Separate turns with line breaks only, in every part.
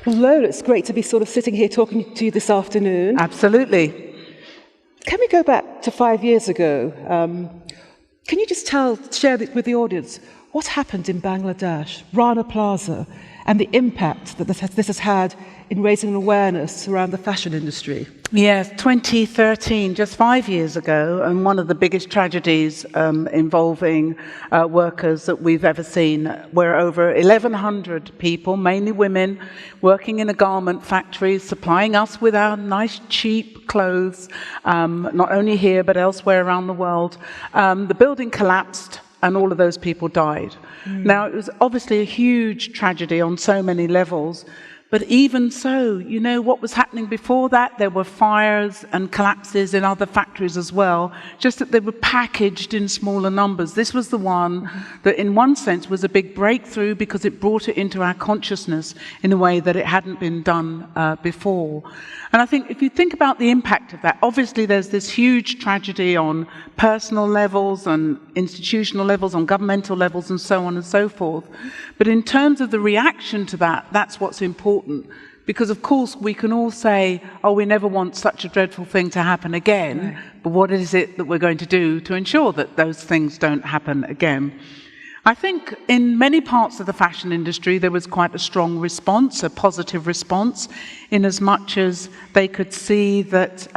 Well, Lola, it's great to be sort of sitting here talking to you this afternoon.
Absolutely.
Can we go back to 5 years ago? Can you just share with the audience what happened in Bangladesh, Rana Plaza, and the impact that this has had in raising awareness around the fashion industry?
Yes, 2013, just 5 years ago, and one of the biggest tragedies involving workers that we've ever seen, where over 1,100 people, mainly women, working in a garment factory, supplying us with our nice, cheap clothes, not only here but elsewhere around the world. The building collapsed, and all of those people died. Now, it was obviously a huge tragedy on so many levels, but even so, you know, what was happening before that? There were fires and collapses in other factories as well, just that they were packaged in smaller numbers. This was the one that, in one sense, was a big breakthrough because it brought it into our consciousness in a way that it hadn't been done before. And I think if you think about the impact of that, obviously there's this huge tragedy on personal levels and institutional levels, on governmental levels, and so on and so forth. But in terms of the reaction to that, that's what's important. Because, of course, we can all say, oh, we never want such a dreadful thing to happen again, right. But what is it that we're going to do to ensure that those things don't happen again? I think in many parts of the fashion industry there was quite a strong response, a positive response, in as much as they could see that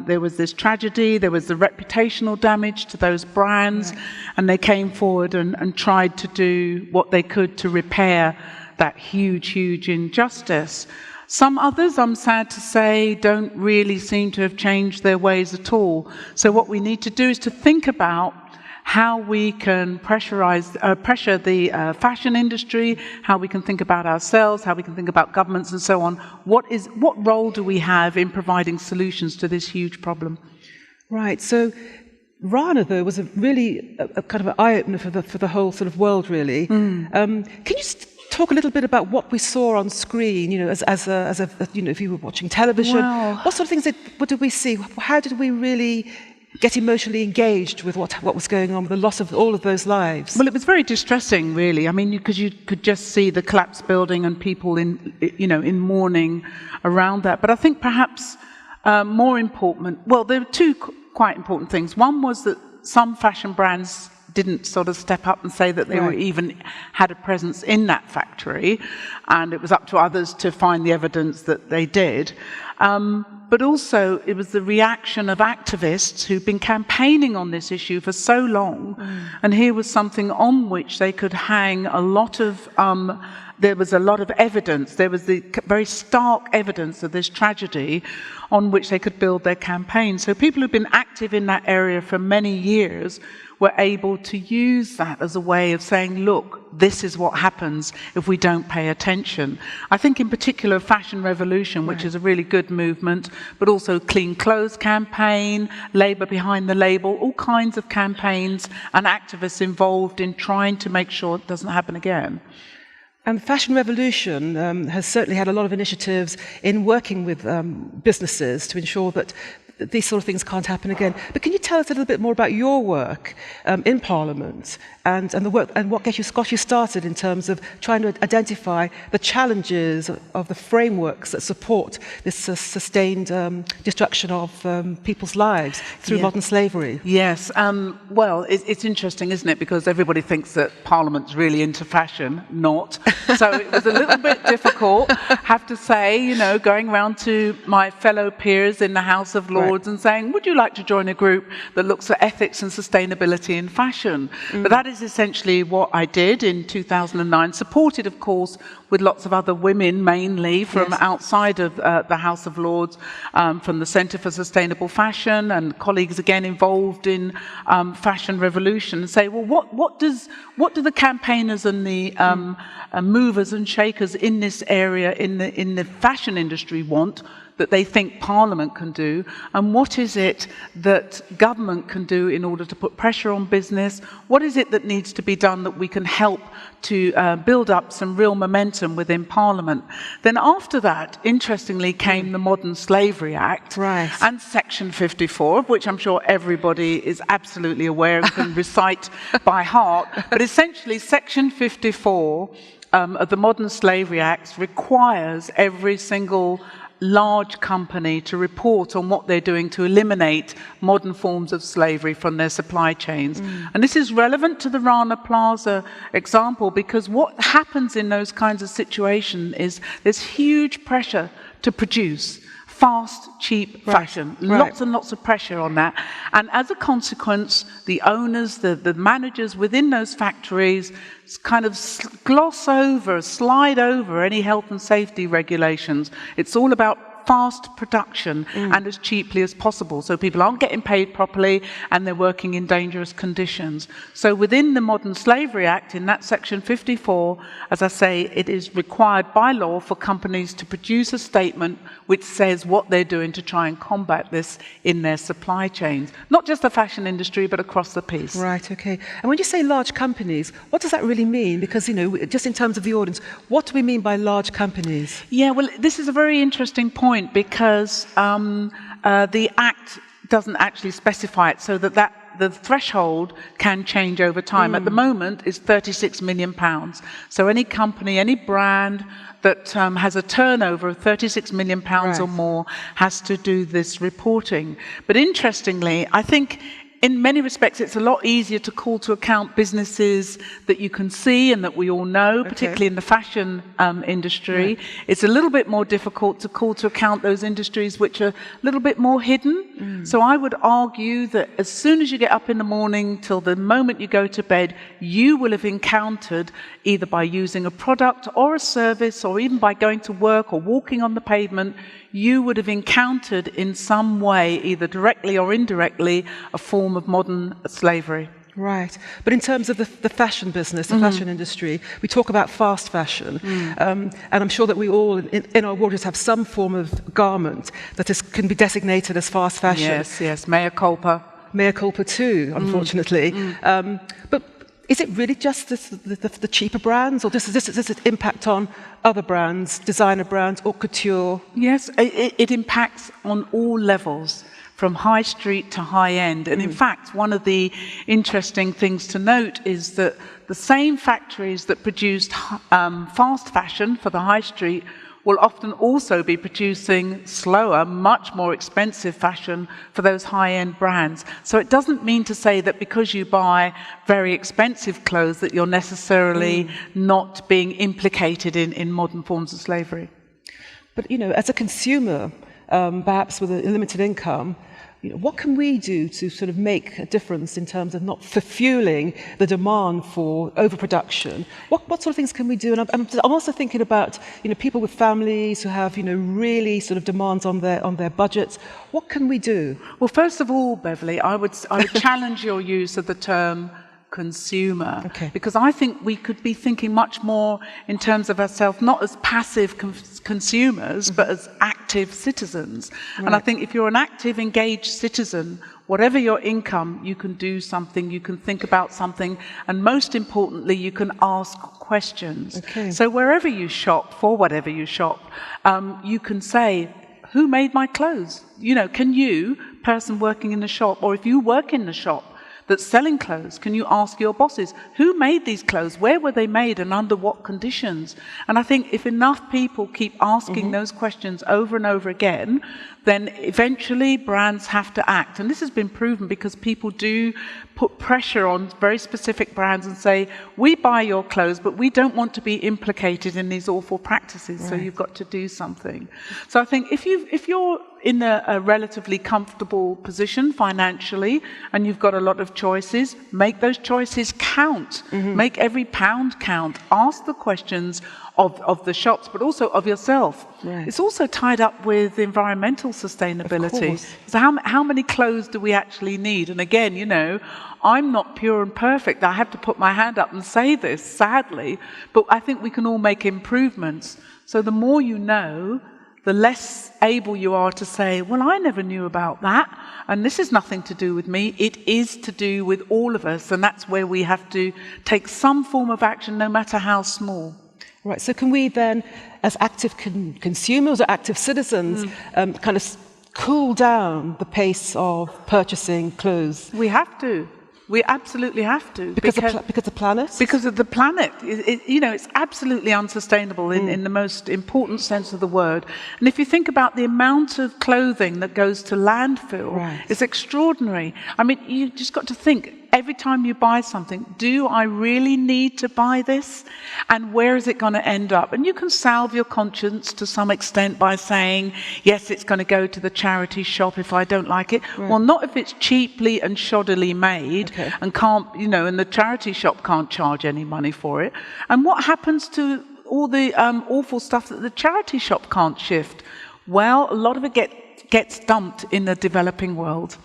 there was this tragedy, there was the reputational damage to those brands, right. And they came forward and tried to do what they could to repair that huge, huge injustice. Some others, I'm sad to say, don't really seem to have changed their ways at all. So what we need to do is to think about how we can pressure the fashion industry, how we can think about ourselves, how we can think about governments and so on. What role do we have in providing solutions to this huge problem?
Right. So Rana, though, was a kind of an eye-opener for the whole sort of world, really. Can you talk a little bit about what we saw on screen, you know, as you know, if you were watching television? Wow. What sort of things what did we see? How did we really get emotionally engaged with what was going on, with the loss of all of those lives?
Well, it was very distressing, really. I mean, because you could just see the collapsed building and people in mourning around that. But I think perhaps more important, well, there were two quite important things. One was that some fashion brands didn't sort of step up and say that they were even had a presence in that factory, and it was up to others to find the evidence that they did. But also it was the reaction of activists who've been campaigning on this issue for so long, and here was something on which they could hang a lot of there was a lot of evidence. There was the very stark evidence of this tragedy on which they could build their campaign. So people who've been active in that area for many years were able to use that as a way of saying, look, this is what happens if we don't pay attention. I think in particular Fashion Revolution, which is a really good movement, but also Clean Clothes campaign, Labour Behind the Label, all kinds of campaigns and activists involved in trying to make sure it doesn't happen again.
And the Fashion Revolution has certainly had a lot of initiatives in working with businesses to ensure that these sort of things can't happen again. But can you tell us a little bit more about your work in Parliament and the work and what got you started in terms of trying to identify the challenges of the frameworks that support this sustained destruction of people's lives through modern slavery?
Yes. Well, it's interesting, isn't it? Because everybody thinks that Parliament's really into fashion. Not. So it was a little bit difficult, have to say, you know, going around to my fellow peers in the House of Lords and saying, would you like to join a group that looks at ethics and sustainability in fashion? But that is essentially what I did in 2009, supported, of course, with lots of other women, mainly from outside of the House of Lords, from the Centre for Sustainable Fashion, and colleagues again involved in Fashion Revolution, and say, well, what do the campaigners and the movers and shakers in this area, in the fashion industry, want that they think Parliament can do, and what is it that government can do in order to put pressure on business? What is it that needs to be done that we can help to build up some real momentum within Parliament? Then after that, interestingly, came the Modern Slavery Act and Section 54, of which I'm sure everybody is absolutely aware and can recite by heart. But essentially, Section 54 of the Modern Slavery Act requires every single large company to report on what they're doing to eliminate modern forms of slavery from their supply chains. And this is relevant to the Rana Plaza example, because what happens in those kinds of situations is there's huge pressure to produce fast, cheap fashion. Lots and lots of pressure on that. And as a consequence, the owners, the managers within those factories kind of slide over any health and safety regulations. It's all about fast production and as cheaply as possible. So people aren't getting paid properly and they're working in dangerous conditions. So within the Modern Slavery Act, in that section 54, as I say, it is required by law for companies to produce a statement which says what they're doing to try and combat this in their supply chains. Not just the fashion industry, but across the piece.
Right, okay. And when you say large companies, what does that really mean? Because, you know, just in terms of the audience, what do we mean by large companies?
Yeah, well, this is a very interesting point, because the Act doesn't actually specify it, so that the threshold can change over time. At the moment, it's £36 million. So any company, any brand that has a turnover of £36 million or more has to do this reporting. But interestingly, I think in many respects, it's a lot easier to call to account businesses that you can see and that we all know, particularly in the fashion industry. It's a little bit more difficult to call to account those industries which are a little bit more hidden. So I would argue that as soon as you get up in the morning till the moment you go to bed, you will have encountered, either by using a product or a service, or even by going to work or walking on the pavement, you would have encountered in some way, either directly or indirectly, a form of modern slavery.
Right. But in terms of the fashion business, the fashion industry, we talk about fast fashion. And I'm sure that we all in our wardrobes have some form of garment that can be designated as fast fashion.
Yes, yes. Mea culpa.
Mea culpa too, unfortunately. But is it really just the cheaper brands, or does it impact on other brands, designer brands, or couture?
Yes, it impacts on all levels, from high street to high end. And in fact, one of the interesting things to note is that the same factories that produced fast fashion for the high street will often also be producing slower, much more expensive fashion for those high-end brands. So it doesn't mean to say that because you buy very expensive clothes that you're necessarily not being implicated in modern forms of slavery.
But, you know, as a consumer, perhaps with a limited income, you know, what can we do to sort of make a difference in terms of not fueling the demand for overproduction? What sort of things can we do? And I'm also thinking about, you know, people with families who have, you know, really sort of demands on their budgets. What can we do?
Well, first of all, Beverly, I would challenge your use of the term consumer, because I think we could be thinking much more in terms of ourselves, not as passive consumers, but as active citizens. And I think if you're an active, engaged citizen, whatever your income, you can do something, you can think about something, and most importantly, you can ask questions. So wherever you shop, for whatever you shop, you can say, who made my clothes? You know, can you, person working in the shop, or if you work in the shop that's selling clothes, can you ask your bosses, who made these clothes? Where were they made and under what conditions? And I think if enough people keep asking those questions over and over again, then eventually brands have to act. And this has been proven because people do put pressure on very specific brands and say, we buy your clothes, but we don't want to be implicated in these awful practices, so you've got to do something. So I think if you're in a relatively comfortable position financially and you've got a lot of choices, make those choices count. Make every pound count. Ask the questions of the shops, but also of yourself. It's also tied up with environmental sustainability. So how many clothes do we actually need? And again, you know, I'm not pure and perfect. I have to put my hand up and say this, sadly, but I think we can all make improvements. So the more you know, the less able you are to say, well, I never knew about that, and this is nothing to do with me. It is to do with all of us, and that's where we have to take some form of action, no matter how small.
Right, so can we then, as active consumers or active citizens, kind of cool down the pace of purchasing clothes?
We have to. We absolutely have to.
Because the planet?
Because of the planet. It's absolutely unsustainable in the most important sense of the word. And if you think about the amount of clothing that goes to landfill, it's extraordinary. I mean, you just got to think, every time you buy something, do I really need to buy this? And where is it going to end up? And you can salve your conscience to some extent by saying, yes, it's going to go to the charity shop if I don't like it. Well, not if it's cheaply and shoddily made and can't, and the charity shop can't charge any money for it. And what happens to all the awful stuff that the charity shop can't shift? Well, a lot of it gets dumped in the developing world.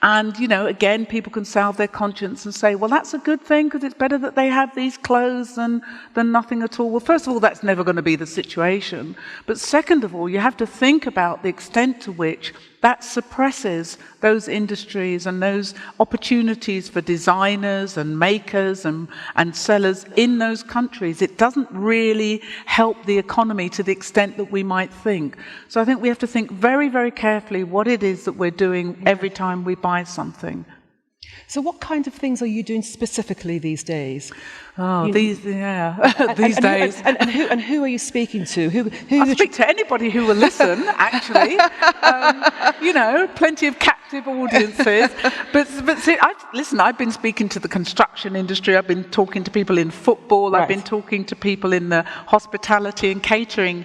And, again, people can salve their conscience and say, well, that's a good thing because it's better that they have these clothes than nothing at all. Well, first of all, that's never going to be the situation. But second of all, you have to think about the extent to which that suppresses those industries and those opportunities for designers and makers and sellers in those countries. It doesn't really help the economy to the extent that we might think. So I think we have to think very, very carefully what it is that we're doing every time we buy something.
So what kind of things are you doing specifically these days?
These days.
And who are you speaking to?
I speak to anybody who will listen, actually. Plenty of captive audiences. But see, I've been speaking to the construction industry. I've been talking to people in football. I've been talking to people in the hospitality and catering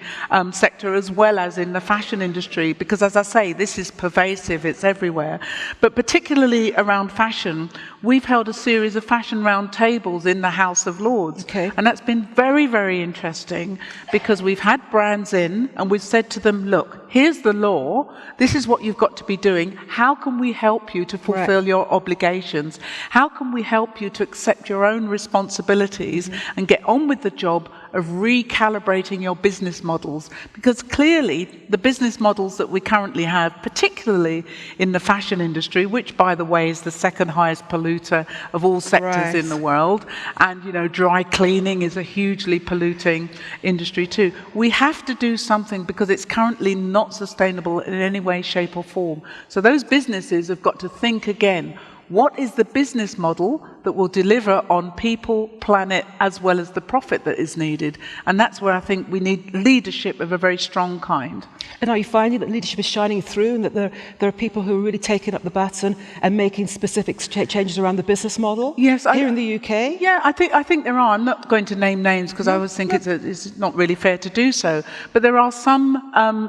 sector, as well as in the fashion industry. Because, as I say, this is pervasive. It's everywhere. But particularly around fashion, we've held a series of fashion roundtables in the House of Lords. And that's been very, very interesting because we've had brands in and we've said to them, look, here's the law. This is what you've got to be doing. How can we help you to fulfill your obligations? How can we help you to accept your own responsibilities and get on with the job of recalibrating your business models? Because clearly the business models that we currently have, particularly in the fashion industry, which, by the way, is the second highest polluter of all sectors in the world, and dry cleaning is a hugely polluting industry too. We have to do something because it's currently not sustainable in any way, shape or form. So those businesses have got to think again. What is the business model that will deliver on people, planet, as well as the profit that is needed? And that's where I think we need leadership of a very strong kind.
And are you finding that leadership is shining through and that there are people who are really taking up the baton and making specific changes around the business model?
Yes.
Here in the UK?
Yeah, I think there are. I'm not going to name names because I always think it's not really fair to do so. But there are some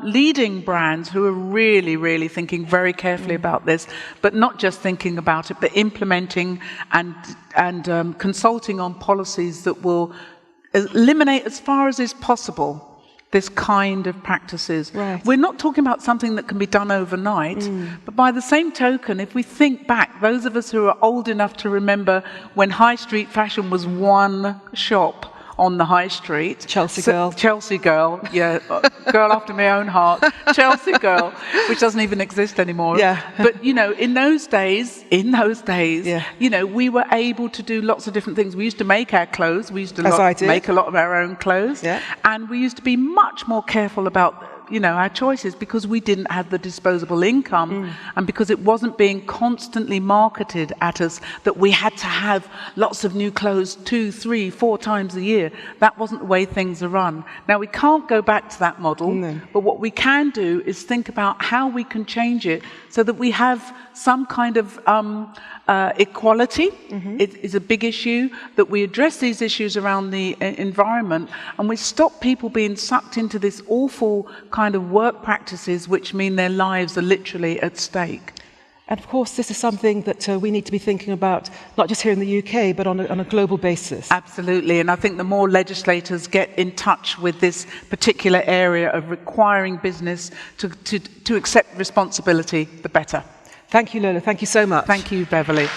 leading brands who are really, really thinking very carefully about this, but not just thinking about it, but implementing and consulting on policies that will eliminate as far as is possible this kind of practices. We're not talking about something that can be done overnight, but by the same token, if we think back, those of us who are old enough to remember when high street fashion was one shop on the high street.
Chelsea girl,
yeah, girl after my own heart. Chelsea girl, which doesn't even exist anymore. But in those days, we were able to do lots of different things. We used to make our clothes. We used to make a lot of our own clothes, and we used to be much more careful about our choices because we didn't have the disposable income and because it wasn't being constantly marketed at us that we had to have lots of new clothes 2, 3, 4 times a year. That wasn't the way things are run. Now, we can't go back to that model, but what we can do is think about how we can change it so that we have some kind of equality. It is a big issue, that we address these issues around the environment and we stop people being sucked into this awful kind of work practices which mean their lives are literally at stake.
And of course, this is something that we need to be thinking about, not just here in the UK, but on a global basis.
Absolutely. And I think the more legislators get in touch with this particular area of requiring business to accept responsibility, the better.
Thank you, Lola. Thank you so much.
Thank you, Beverly.